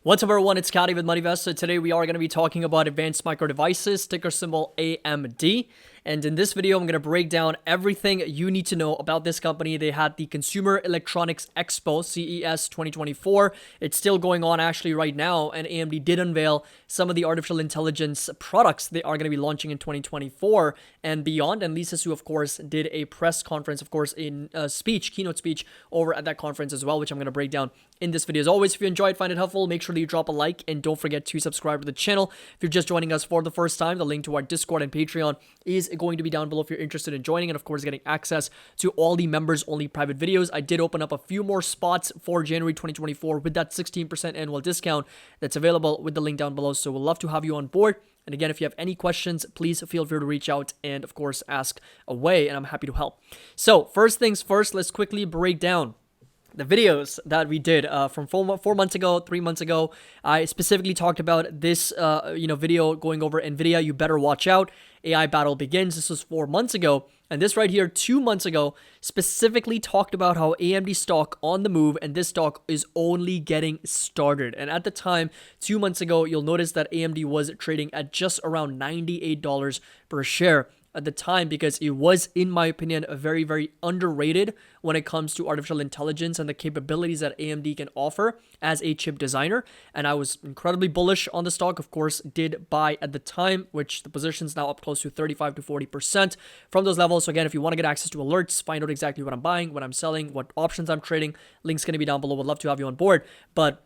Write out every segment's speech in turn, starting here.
What's up, everyone? It's Scotty with MoneyVest. So today we are going to be talking about Advanced Micro Devices, ticker symbol AMD. And in this video, I'm going to break down everything you need to know about this company. They had the Consumer Electronics Expo, CES 2024. It's still going on actually right now. And AMD did unveil some of the artificial intelligence products they are going to be launching in 2024 and beyond. And Lisa Su, of course, did a press conference, of course, in a keynote speech over at that conference as well, which I'm going to break down in this video. As always, if you enjoyed, find it helpful, make sure that you drop a like and don't forget to subscribe to the channel. If you're just joining us for the first time, the link to our Discord and Patreon is going to be down below if you're interested in joining and of course getting access to all the members only private videos. I did open up a few more spots for January 2024 with that 16% annual discount that's available with the link down below. So we'll love to have you on board. And again, if you have any questions, please feel free to reach out and of course ask away, and I'm happy to help. So first things first, let's quickly break down the videos that we did from 4 months ago, 3 months ago. I specifically talked about this, video going over Nvidia. You better watch out. AI battle begins. This was 4 months ago. And this right here, 2 months ago, specifically talked about how AMD stock on the move, and this stock is only getting started. And at the time, 2 months ago, you'll notice that AMD was trading at just around $98 per share at the time, because it was, in my opinion, a very, very underrated when it comes to artificial intelligence and the capabilities that AMD can offer as a chip designer. And I was incredibly bullish on the stock, of course, did buy at the time, which the position's now up close to 35 to 40% from those levels. So again, if you want to get access to alerts, find out exactly what I'm buying, what I'm selling, what options I'm trading, link's going to be down below. Would love to have you on board. But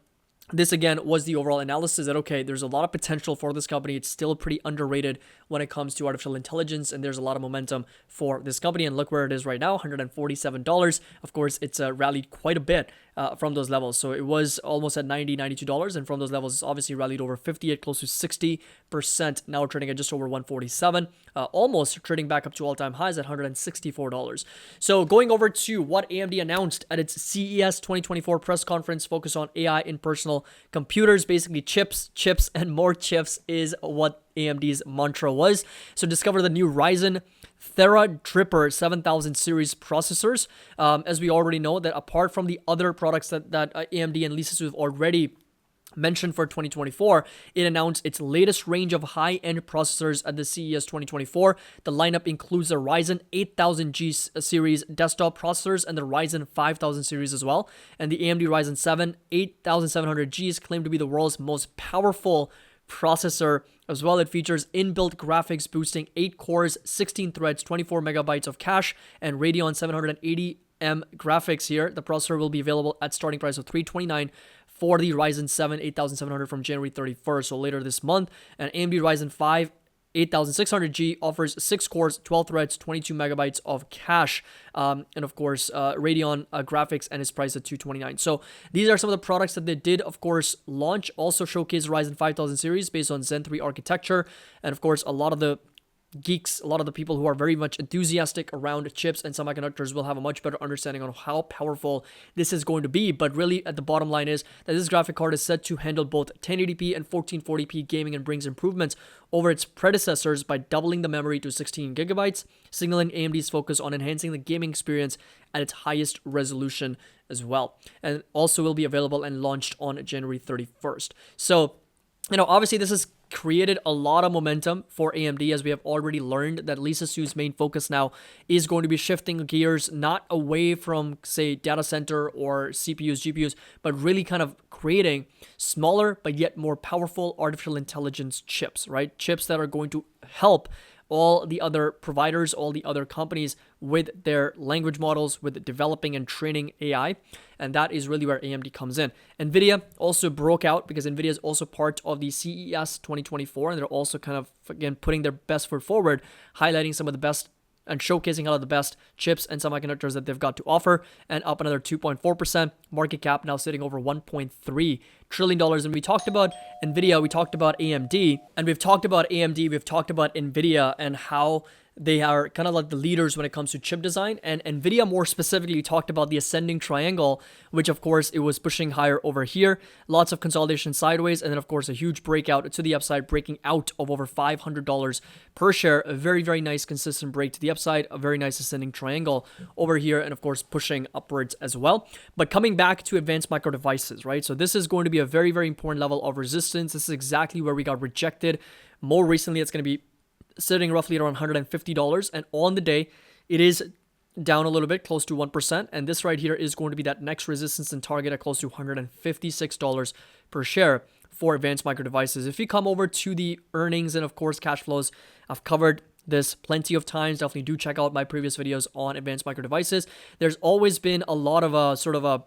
this again was the overall analysis that, okay, there's a lot of potential for this company. It's still pretty underrated when it comes to artificial intelligence, and there's a lot of momentum for this company. And look where it is right now, $147. Of course, it's rallied quite a bit from those levels. So it was almost at $90, $92, and from those levels, it's obviously rallied over 50 at close to 60%. Now trading at just over 147, almost trading back up to all-time highs at $164. So going over to what AMD announced at its CES 2024 press conference, focused on AI in personal computers, basically chips, and more chips is what AMD's mantra was. So discover the new Ryzen Threadripper 7000 series processors. As we already know, that apart from the other products that AMD and Lisa Su have already mentioned for 2024, it announced its latest range of high-end processors at the CES 2024. The lineup includes the Ryzen 8000G series desktop processors and the Ryzen 5000 series as well. And the AMD Ryzen 7 8700G is claimed to be the world's most powerful processor as well. It features inbuilt graphics boosting 8 cores, 16 threads, 24 megabytes of cache, and Radeon 780M graphics here. The processor will be available at starting price of $329 for the Ryzen 7 8700 from January 31st, so later this month. And AMD Ryzen 5 8600G offers 6 cores, 12 threads, 22 megabytes of cache, and of course, Radeon graphics, and is priced at $229. So these are some of the products that they did, of course, launch. Also showcase Ryzen 5000 series based on Zen 3 architecture, and of course, a lot of the geeks, a lot of the people who are very much enthusiastic around chips and semiconductors will have a much better understanding on how powerful this is going to be. But really, at the bottom line is that this graphic card is set to handle both 1080p and 1440p gaming and brings improvements over its predecessors by doubling the memory to 16 gigabytes, signaling AMD's focus on enhancing the gaming experience at its highest resolution as well. And also will be available and launched on January 31st. So, obviously this has created a lot of momentum for AMD, as we have already learned that Lisa Su's main focus now is going to be shifting gears, not away from, say, data center or CPUs, GPUs, but really kind of creating smaller but yet more powerful artificial intelligence chips, right? Chips that are going to help all the other providers, all the other companies with their language models, with developing and training AI. And that is really where AMD comes in. Nvidia also broke out because Nvidia is also part of the CES 2024. And they're also kind of, again, putting their best foot forward, highlighting some of the best and showcasing a lot of the best chips and semiconductors that they've got to offer, and up another 2.4%. Market cap now sitting over $1.3 trillion. And we talked about Nvidia, we talked about AMD, and we've talked about AMD, we've talked about Nvidia, and how they are kind of like the leaders when it comes to chip design. And Nvidia more specifically talked about the ascending triangle, which of course it was pushing higher over here. Lots of consolidation sideways, and then of course a huge breakout to the upside, breaking out of over $500 per share. A very, very nice consistent break to the upside, a very nice ascending triangle over here, and of course pushing upwards as well. But coming back to advanced micro devices, right? So this is going to be a very, very important level of resistance. This is exactly where we got rejected. More recently, it's going to be sitting roughly around $150, and on the day it is down a little bit, close to 1%, and this right here is going to be that next resistance and target at close to $156 per share for advanced micro devices. If you come over to the earnings and of course cash flows, I've covered this plenty of times. Definitely do check out my previous videos on advanced micro devices. There's always been a lot of a sort of a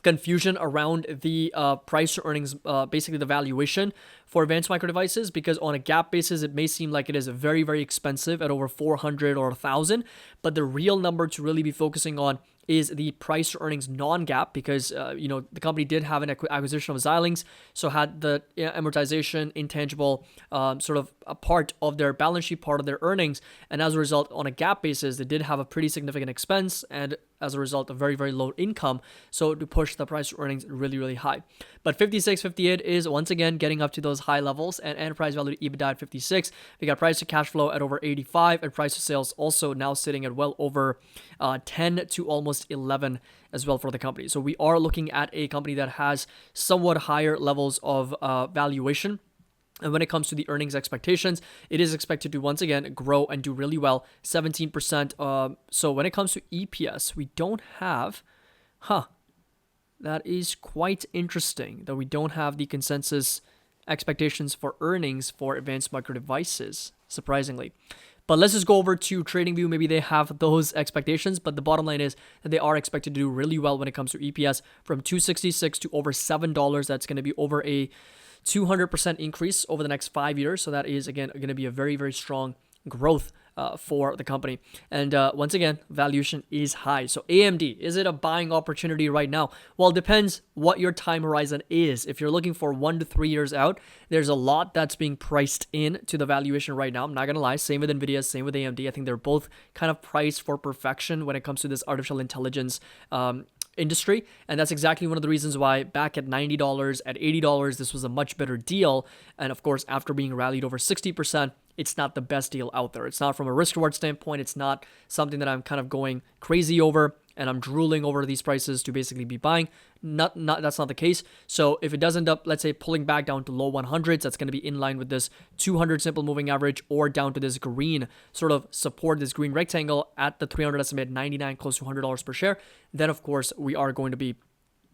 confusion around the price to earnings, basically the valuation for advanced micro devices, because on a GAAP basis it may seem like it is very, very expensive at over 400 or 1,000, but the real number to really be focusing on is the price to earnings non-GAAP, because the company did have an acquisition of Xilinx, so had the amortization intangible sort of a part of their balance sheet, part of their earnings, and as a result on a GAAP basis they did have a pretty significant expense, and as a result a very, very low income, so to push the price to earnings really, really high. But 56, 58 is once again getting up to those high levels, and enterprise value to EBITDA at 56. We got price to cash flow at over 85, and price to sales also now sitting at well over 10 to almost 11 as well for the company. So we are looking at a company that has somewhat higher levels of valuation. And when it comes to the earnings expectations, it is expected to once again grow and do really well, 17%. So when it comes to EPS, we don't have, that is quite interesting that we don't have the consensus expectations for earnings for advanced micro devices, surprisingly. But let's just go over to TradingView. Maybe they have those expectations, but the bottom line is that they are expected to do really well when it comes to EPS, from $2.66 to over $7. That's going to be over a 200% increase over the next 5 years. So that is, again, going to be a very, very strong growth for the company. And once again, valuation is high. So AMD, is it a buying opportunity right now? Well, it depends what your time horizon is. If you're looking for 1 to 3 years out, there's a lot that's being priced in to the valuation right now. I'm not going to lie. Same with Nvidia, same with AMD. I think they're both kind of priced for perfection when it comes to this artificial intelligence industry, and that's exactly one of the reasons why back at $90, at $80, this was a much better deal. And of course, after being rallied over 60%, it's not the best deal out there. It's not from a risk reward standpoint. It's not something that I'm kind of going crazy over and I'm drooling over these prices to basically be buying. That's not the case. So if it does end up, let's say, pulling back down to low 100s, that's going to be in line with this 200 simple moving average, or down to this green sort of support, this green rectangle at the 300 SMA at 99, close to $100 per share. Then of course we are going to be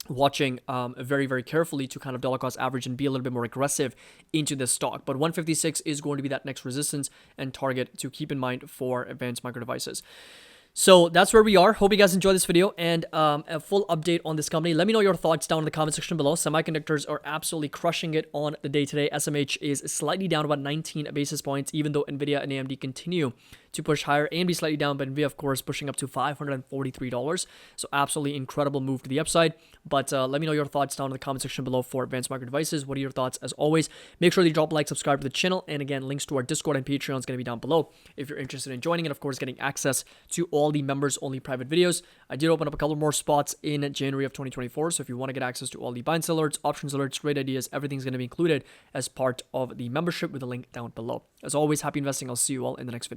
watching very, very carefully to kind of dollar cost average and be a little bit more aggressive into this stock. But 156 is going to be that next resistance and target to keep in mind for advanced micro devices. So that's where we are. Hope you guys enjoyed this video and a full update on this company. Let me know your thoughts down in the comment section below. Semiconductors are absolutely crushing it on the day today. SMH is slightly down about 19 basis points, even though Nvidia and AMD continue to push higher. AMD slightly down, but Nvidia, of course, pushing up to $543. So absolutely incredible move to the upside. But let me know your thoughts down in the comment section below for advanced micro devices. What are your thoughts? As always, make sure you drop a like, subscribe to the channel. And again, links to our Discord and Patreon is going to be down below if you're interested in joining, and of course, getting access to all the members only private videos. I did open up a couple more spots in January of 2024. So if you want to get access to all the buy and sell alerts, options alerts, trade ideas, everything's going to be included as part of the membership with a link down below. As always, happy investing. I'll see you all in the next video.